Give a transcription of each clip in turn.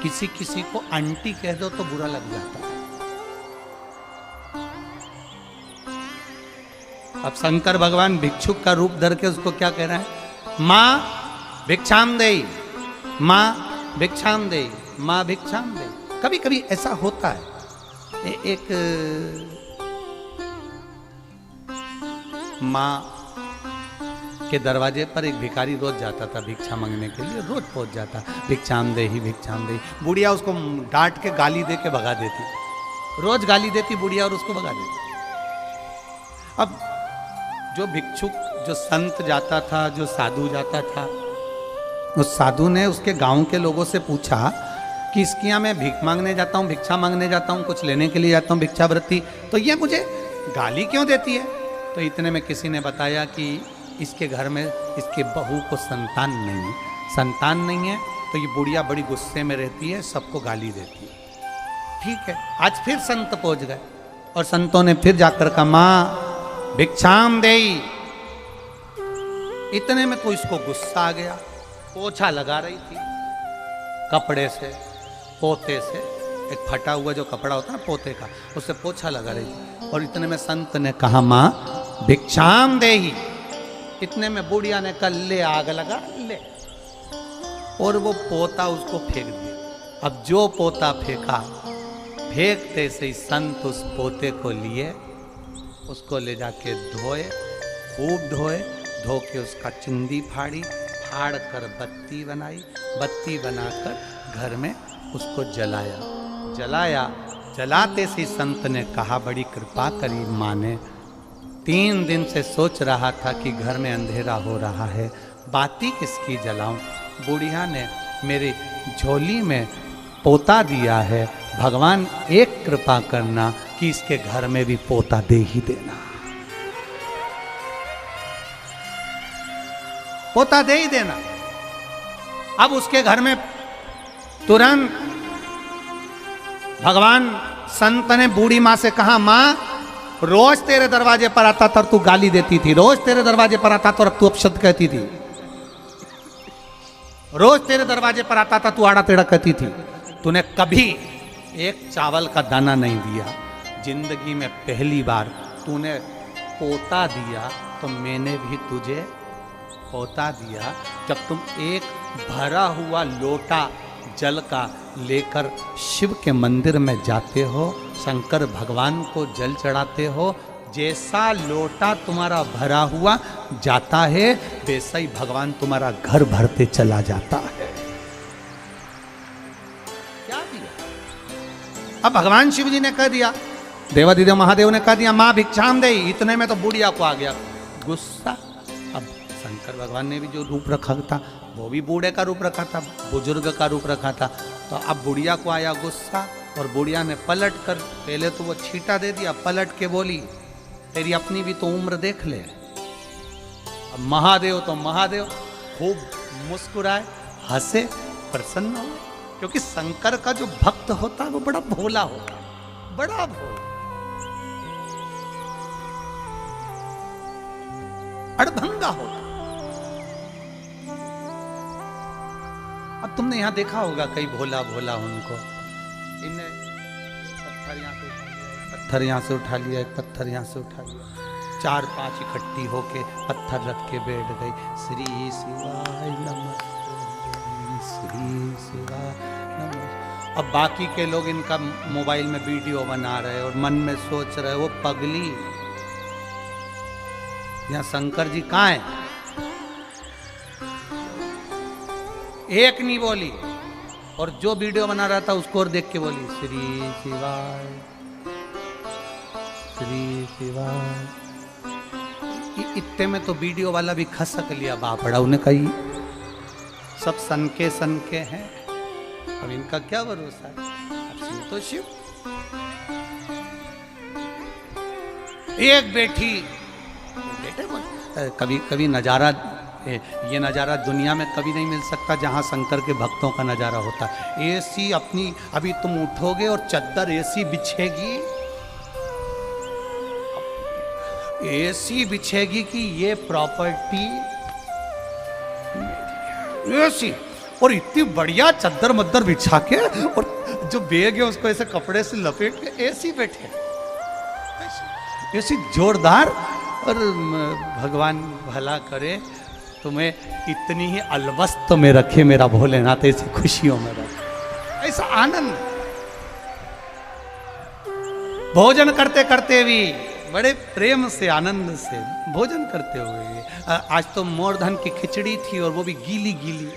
किसी किसी को आंटी कह दो तो बुरा लग जाता है। अब शंकर भगवान भिक्षुक का रूप धर के उसको क्या कह रहा है? मां भिक्षाम देई, मां भिक्षाम देई, मां भिक्षाम देई। कभी कभी ऐसा होता है, एक मां के दरवाजे पर एक भिखारी रोज जाता था भिक्षा मांगने के लिए, रोज पहुंच जाता, भिक्षाम दे ही भिक्षाम दे। बुढ़िया उसको डांट के गाली दे के भगा देती, रोज गाली देती बुढ़िया और उसको भगा देती। अब जो भिक्षुक, जो संत जाता था, जो साधु जाता था, उस साधु ने उसके गांव के लोगों से पूछा कि इसके यहाँ मैं भीख मांगने जाता हूँ, भिक्षा मांगने जाता हूँ, कुछ लेने के लिए जाता हूँ, भिक्षावृत्ति, तो ये मुझे गाली क्यों देती है? तो इतने में किसी ने बताया कि इसके घर में इसके बहू को संतान नहीं है, संतान नहीं है तो ये बुढ़िया बड़ी गुस्से में रहती है, सबको गाली देती है। ठीक है, आज फिर संत पहुंच गए और संतों ने फिर जाकर कहा मां भिक्षाम देई। इतने में तो इसको गुस्सा आ गया, पोछा लगा रही थी कपड़े से, पोते से, एक फटा हुआ जो कपड़ा होता है ना पोते का, उससे पोछा लगा रही थी। और इतने में संत ने कहा मां भिक्षाम देही। इतने में बुढ़िया ने कहा ले आग लगा ले, और वो पोता उसको फेंक दिया। अब जो पोता फेंका, फेंकते से ही संत उस पोते को लिए, उसको ले जाके धोए, खूब धोए, धो के उसका चुंदी फाड़ी, फाड़ कर बत्ती बनाई, बत्ती बनाकर घर में उसको जलाया। जलाया, जलाते से संत ने कहा बड़ी कृपा करी माँ ने, 3 दिन से सोच रहा था कि घर में अंधेरा हो रहा है, बाती किसकी जलाऊं? बुढ़िया ने मेरी झोली में पोता दिया है, भगवान एक कृपा करना कि इसके घर में भी पोता दे ही देना, पोता दे ही देना। अब उसके घर में तुरंत भगवान संत ने बूढ़ी मां से कहा मां रोज तेरे दरवाजे पर आता था और तू गाली देती थी, रोज तेरे दरवाजे पर आता था और तू अपशब्द कहती थी, रोज तेरे दरवाजे पर आता था तू आड़ा टेढ़ा कहती थी, तूने कभी एक चावल का दाना नहीं दिया, जिंदगी में पहली बार तूने पोता दिया तो मैंने भी तुझे पोता दिया। जब तुम एक भरा हुआ लोटा जल का लेकर शिव के मंदिर में जाते हो, शंकर भगवान को जल चढ़ाते हो, जैसा लोटा तुम्हारा भरा हुआ जाता है वैसा ही भगवान तुम्हारा घर भरते चला जाता है। क्या दिया? अब भगवान शिव जी ने कह दिया, देवादिदेव महादेव ने कह दिया मां भिक्षाम दे। इतने में तो बुढ़िया को आ गया गुस्सा। अब शंकर भगवान ने भी जो रूप रखा था वो भी बूढ़े का रूप रखा था, बुजुर्ग का रूप रखा था, तो अब बुढ़िया को आया गुस्सा और बुढ़िया ने पलट कर, पहले तो वो छींटा दे दिया, पलट के बोली तेरी अपनी भी तो उम्र देख ले। अब महादेव तो महादेव खूब मुस्कुराए, हंसे, प्रसन्न हो, क्योंकि शंकर का जो भक्त होता है वो बड़ा भोला होता है, बड़ा भोला, अड़भंगा होता। अब तुमने यहां देखा होगा कई भोला भोला उनको, इन्हें पत्थर यहां से उठा लिया, एक पत्थर यहां से उठा लिया, 4-5 इकट्ठी होके पत्थर रख के बैठ गई, श्री शिवाय नमः, श्री शिवाय नमः। अब बाकी के लोग इनका मोबाइल में वीडियो बना रहे और मन में सोच रहे वो पगली, यहाँ शंकर जी कहाँ है? एक नहीं बोली, और जो वीडियो बना रहा था उसको और देख के बोली श्री शिवाय, श्री शिवाय। इतने में तो वीडियो वाला भी खसक लिया बापड़ा, उन्हें कही सब सनके हैं, अब इनका क्या भरोसा है, अब शिव तो शिव। एक बेटी कभी कभी नजारा, ये नजारा दुनिया में कभी नहीं मिल सकता जहां शंकर के भक्तों का नजारा होता है। एसी अपनी, अभी तुम उठोगे और चद्दर एसी बिछेगी, एसी बिछेगी कि ये प्रॉपर्टी एसी, और इतनी बढ़िया चद्दर मद्दर बिछा के, और जो बैग है उसको ऐसे कपड़े से लपेट के ऐसी बैठे, ऐसी जोरदार। और भगवान भला करे तुम्हें इतनी ही अलवस्त में रखे मेरा भोलेनाथ, ऐसी खुशियों में रखे, ऐसा आनंद। भोजन करते करते भी बड़े प्रेम से आनंद से भोजन करते हुए, आज तो मोरधन की खिचड़ी थी और वो भी गीली गीली।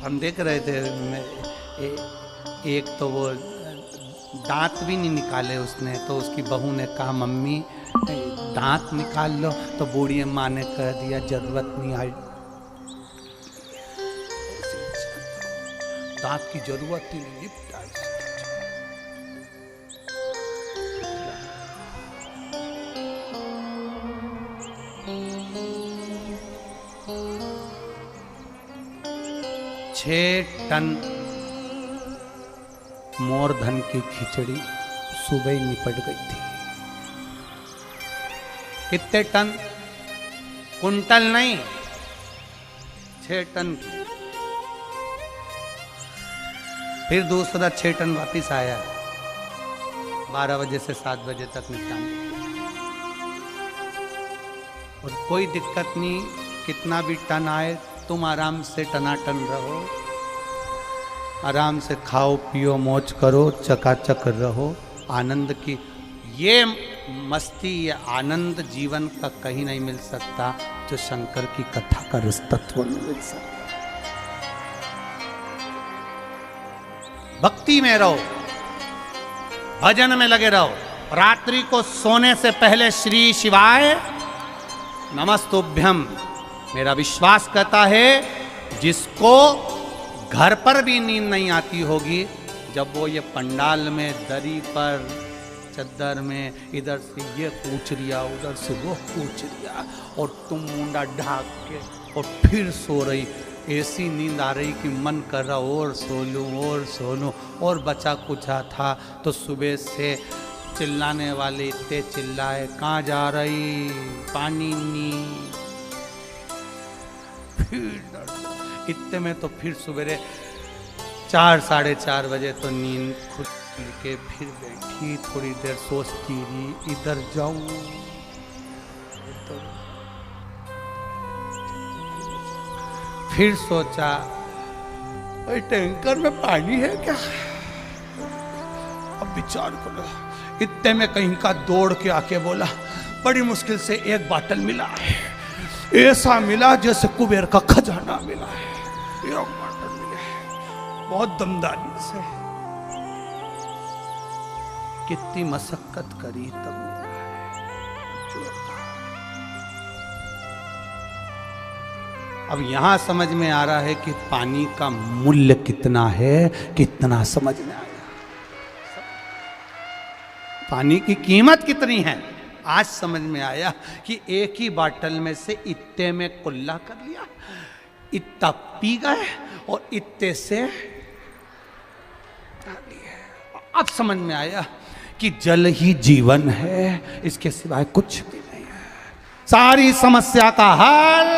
हम देख रहे थे, एक तो वो दांत भी नहीं निकाले उसने, तो उसकी बहू ने कहा मम्मी दांत निकाल लो, तो बूढ़ी अम्मा ने कह दिया जरूरत नहीं आई, दांत की जरूरत ही नहीं। 6 टन मोरधन की खिचड़ी सुबह ही निपट गई थी। कितने टन? कुंटल नहीं, 6 टन की। फिर दूसरा 6 टन वापिस आया, 12 बजे से 7 बजे तक निपटाने। और कोई दिक्कत नहीं, कितना भी टन आए तुम आराम से टनाटन रहो, आराम से खाओ पियो मौज करो, चकाचक रहो। आनंद की ये मस्ती, ये आनंद जीवन का कहीं नहीं मिल सकता जो शंकर की कथा का रस तत्व में मिल सकता। भक्ति में रहो, भजन में लगे रहो। रात्रि को सोने से पहले श्री शिवाय नमस्तुभ्यम। मेरा विश्वास कहता है जिसको घर पर भी नींद नहीं आती होगी, जब वो ये पंडाल में दरी पर चद्दर में इधर से ये पूछ रिया उधर से वो पूछ रिया, और तुम मुंडा ढाक के और फिर सो रही, ऐसी नींद आ रही कि मन कर रहा और सो लूं और सो लूं। और बचा कुछा था तो सुबह से चिल्लाने वाले इतने चिल्लाए, कहाँ जा रही, पानी नहीं। फिर इतने में तो फिर सवेरे 4 साढ़े 4 बजे तो नींद खुद के फिर बैठी, थोड़ी देर सोचती रही, इधर जाऊं फिर सोचा टैंकर में पानी है क्या, अब विचार करो। इतने में कहीं का दौड़ के आके बोला, बड़ी मुश्किल से एक बाटल मिला है, ऐसा मिला जैसे कुबेर का खजाना मिला है, एक बाटल मिला है, बहुत दमदारी से। कितनी मशक्कत करी तब मिला है। अब यहां समझ में आ रहा है कि पानी का मूल्य कितना है, कितना समझ में आया, पानी की कीमत कितनी है। आज समझ में आया कि एक ही बाटल में से इत्ते में कुल्ला कर लिया, इतना पी गए और इत्ते से अब समझ में आया कि जल ही जीवन है, इसके सिवाय कुछ भी नहीं है। सारी समस्या का हल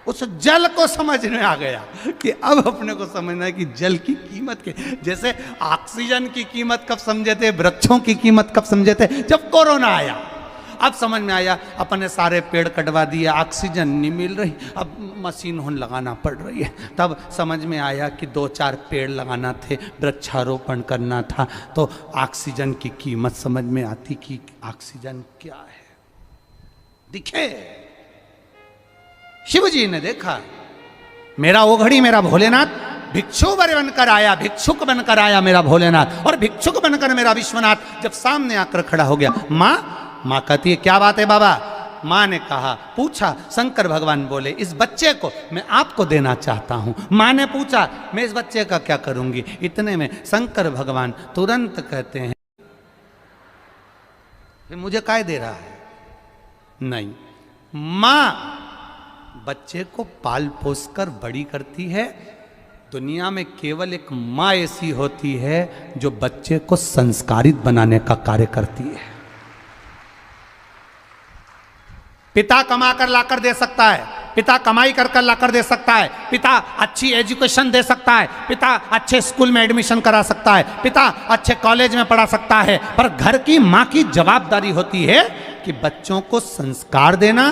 उस जल को समझ में आ गया कि अब अपने को समझना है कि जल की कीमत के, जैसे ऑक्सीजन की कीमत कब समझे थे, वृक्षों की कीमत कब समझे थे, जब कोरोना आया। अब समझ में आया, अपने सारे पेड़ कटवा दिए, ऑक्सीजन नहीं मिल रही, अब मशीन होन लगाना पड़ रही है। तब समझ में आया कि 2-4 पेड़ लगाना थे, वृक्षारोपण करना था, तो ऑक्सीजन की कीमत समझ में आती कि ऑक्सीजन क्या है। दिखे शिव जी ने देखा, मेरा ओघड़ी मेरा भोलेनाथ भिक्षु बनकर आया, भिक्षुक बनकर आया मेरा भोलेनाथ, और भिक्षुक बनकर मेरा विश्वनाथ जब सामने आकर खड़ा हो गया। माँ कहती है क्या बात है बाबा। माँ ने कहा, पूछा, शंकर भगवान बोले इस बच्चे को मैं आपको देना चाहता हूँ। माँ ने पूछा मैं इस बच्चे का क्या करूँगी। इतने में शंकर भगवान तुरंत कहते हैं, मुझे काय दे रहा है। नहीं, माँ बच्चे को पाल पोस कर बड़ी करती है। दुनिया में केवल एक माँ ऐसी होती है जो बच्चे को संस्कारित बनाने का कार्य करती है। पिता कमा कर लाकर दे सकता है, पिता कमाई कर कर लाकर दे सकता है, पिता अच्छी एजुकेशन दे सकता है, पिता अच्छे स्कूल में एडमिशन करा सकता है, पिता अच्छे कॉलेज में पढ़ा सकता है, पर घर की माँ की जवाबदारी होती है कि बच्चों को संस्कार देना,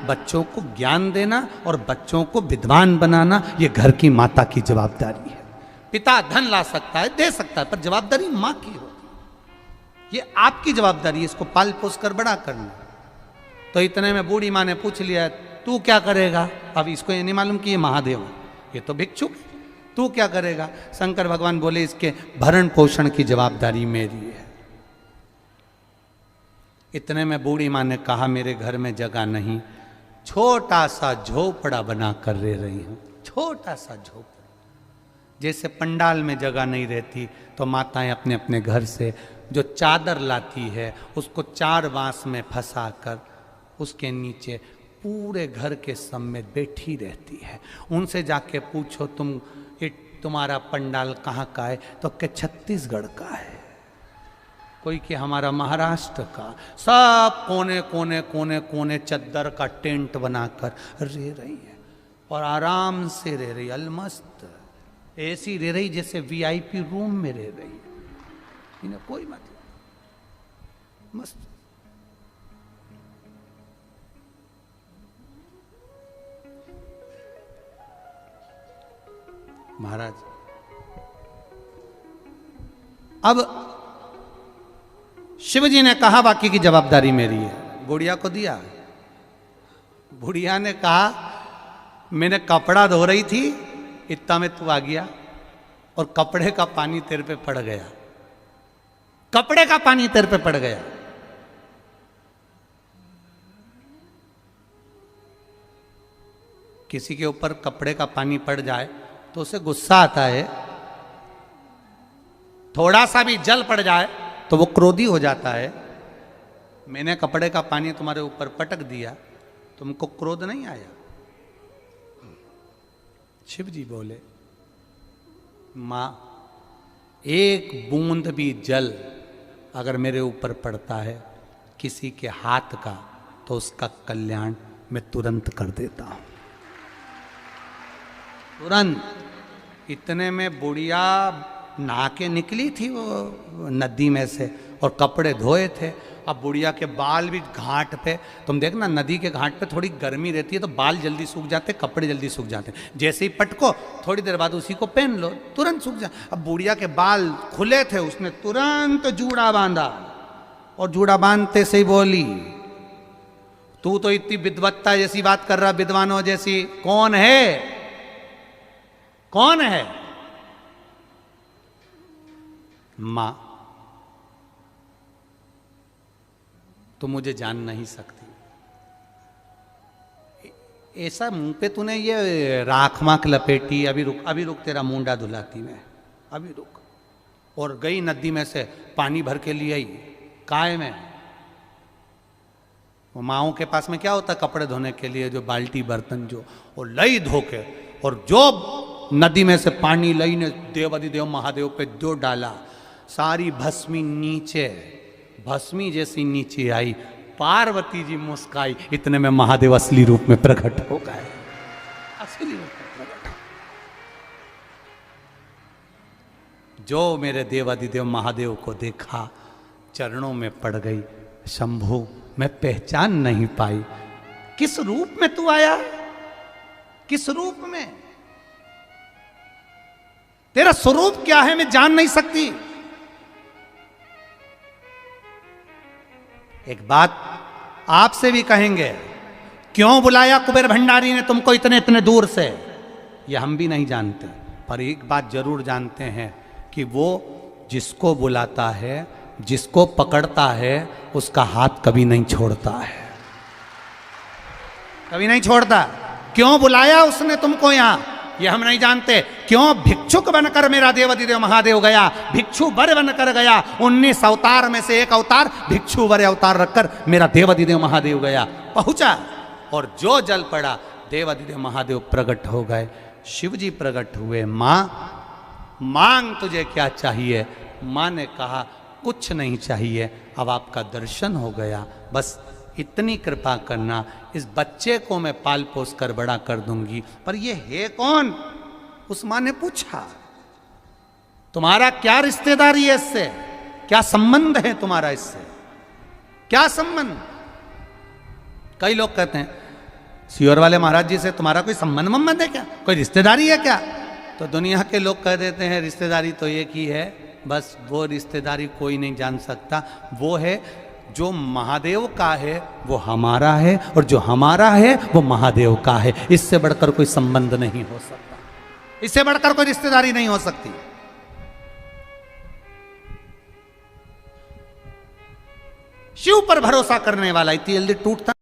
बच्चों को ज्ञान देना और बच्चों को विद्वान बनाना। ये घर की माता की जवाबदारी है। पिता धन ला सकता है, दे सकता है, पर जवाबदारी माँ की होती है। ये आपकी जवाबदारी है, इसको पाल पोस कर बड़ा करना। तो इतने में बूढ़ी माँ ने पूछ लिया, तू क्या करेगा? अब इसको ये नहीं मालूम कि ये महादेव है, ये तो भिक्षुक है, तू क्या करेगा? शंकर भगवान बोले, इसके भरण पोषण की जवाबदारी मेरी है। इतने में बूढ़ी माँ ने कहा, मेरे घर में जगह नहीं, छोटा सा झोपड़ा बना कर रह रही हूं। छोटा सा झोपड़ा, जैसे पंडाल में जगह नहीं रहती तो माताएं अपने अपने घर से जो चादर लाती है उसको 4 बांस में फंसा कर उसके नीचे पूरे घर के समेत बैठी रहती है। उनसे जाके पूछो, तुम्हारा पंडाल कहाँ का है? तो क्या छत्तीसगढ़ का है, कोई कि हमारा महाराष्ट्र का। सब कोने कोने कोने कोने चद्दर का टेंट बनाकर रह रही है और आराम से रह रही, अलमस्त ऐसी रह रही जैसे वीआईपी रूम में रह रही है, इन्हें कोई मतलब, मस्त। महाराज अब शिवजी ने कहा, बाकी की जवाबदारी मेरी है। बुढ़िया को दिया। बुढ़िया ने कहा, मैंने कपड़ा धो रही थी, इतना में तू आ गया और कपड़े का पानी तेरे पे पड़ गया, कपड़े का पानी तेरे पे पड़ गया। किसी के ऊपर कपड़े का पानी पड़ जाए तो उसे गुस्सा आता है, थोड़ा सा भी जल पड़ जाए तो वो क्रोधी हो जाता है। मैंने कपड़े का पानी तुम्हारे ऊपर पटक दिया, तुमको क्रोध नहीं आया? शिव जी बोले, मां, एक बूंद भी जल अगर मेरे ऊपर पड़ता है किसी के हाथ का तो उसका कल्याण मैं तुरंत कर देता हूं, तुरंत। इतने में बुढ़िया नहा के निकली थी वो नदी में से और कपड़े धोए थे। अब बुढ़िया के बाल भी घाट पे, तुम देखना नदी के घाट पे थोड़ी गर्मी रहती है तो बाल जल्दी सूख जाते, कपड़े जल्दी सूख जाते। जैसे ही पटको थोड़ी देर बाद उसी को पहन लो, तुरंत सूख जाए। अब बुढ़िया के बाल खुले थे, उसने तुरंत जूड़ा बांधा और जूड़ा बांधते से ही बोली, तू तो इतनी विद्वत्ता जैसी बात कर रहा, विद्वानों जैसी, कौन है? कौन है? मां, तू मुझे जान नहीं सकती। ऐसा मुंह पे तूने ये राख माख लपेटी, अभी रुक, अभी रुक, तेरा मुंडा धुलाती मैं, अभी रुक। और गई नदी में से पानी भर के लिए आई, काय में। वो माओं के पास में क्या होता कपड़े धोने के लिए, जो बाल्टी बर्तन जो, वो लई धो के, और जो नदी में से पानी लई ने देवाधिदेव महादेव पे जो डाला, सारी भस्मी नीचे, भस्मी जैसी नीचे आई। पार्वती जी मुस्काई। इतने में महादेव असली रूप में प्रकट हो गए, असली रूप में प्रकट। जो मेरे देवाधिदेव महादेव को देखा, चरणों में पड़ गई, शंभु मैं पहचान नहीं पाई, किस रूप में तू आया, किस रूप में, तेरा स्वरूप क्या है मैं जान नहीं सकती। एक बात आपसे भी कहेंगे, क्यों बुलाया कुबेर भंडारी ने तुमको इतने इतने दूर से, ये हम भी नहीं जानते, पर एक बात जरूर जानते हैं कि वो जिसको बुलाता है, जिसको पकड़ता है, उसका हाथ कभी नहीं छोड़ता है, कभी नहीं छोड़ता। क्यों बुलाया उसने तुमको यहां, ये हम नहीं जानते। क्यों भिक्षुक बनकर मेरा देवाधिदेव महादेव गया, भिक्षु वर बनकर गया, 19 अवतार में से एक अवतार भिक्षु वर अवतार रखकर मेरा देवाधिदेव महादेव गया, पहुंचा। और जो जल पड़ा, देवाधिदेव महादेव प्रकट हो गए, शिव जी प्रकट हुए। मां, मांग तुझे क्या चाहिए? मां ने कहा कुछ नहीं चाहिए, अब आपका दर्शन हो गया, बस इतनी कृपा करना, इस बच्चे को मैं पाल पोस कर बड़ा कर दूंगी। पर ये है कौन? उस माँ ने पूछा, तुम्हारा क्या रिश्तेदारी है इससे? क्या संबंध है तुम्हारा इससे? क्या संबंध? कई लोग कहते हैं सियोर वाले महाराज जी से तुम्हारा कोई संबंध है क्या? कोई रिश्तेदारी है क्या? तो दुनिया के लोग कह देते हैं रिश्तेदारी तो एक ही है, बस वो रिश्तेदारी कोई नहीं जान सकता। वो है जो महादेव का है वो हमारा है, और जो हमारा है वो महादेव का है। इससे बढ़कर कोई संबंध नहीं हो सकता, इससे बढ़कर कोई रिश्तेदारी नहीं हो सकती। शिव पर भरोसा करने वाला इतनी जल्दी टूटता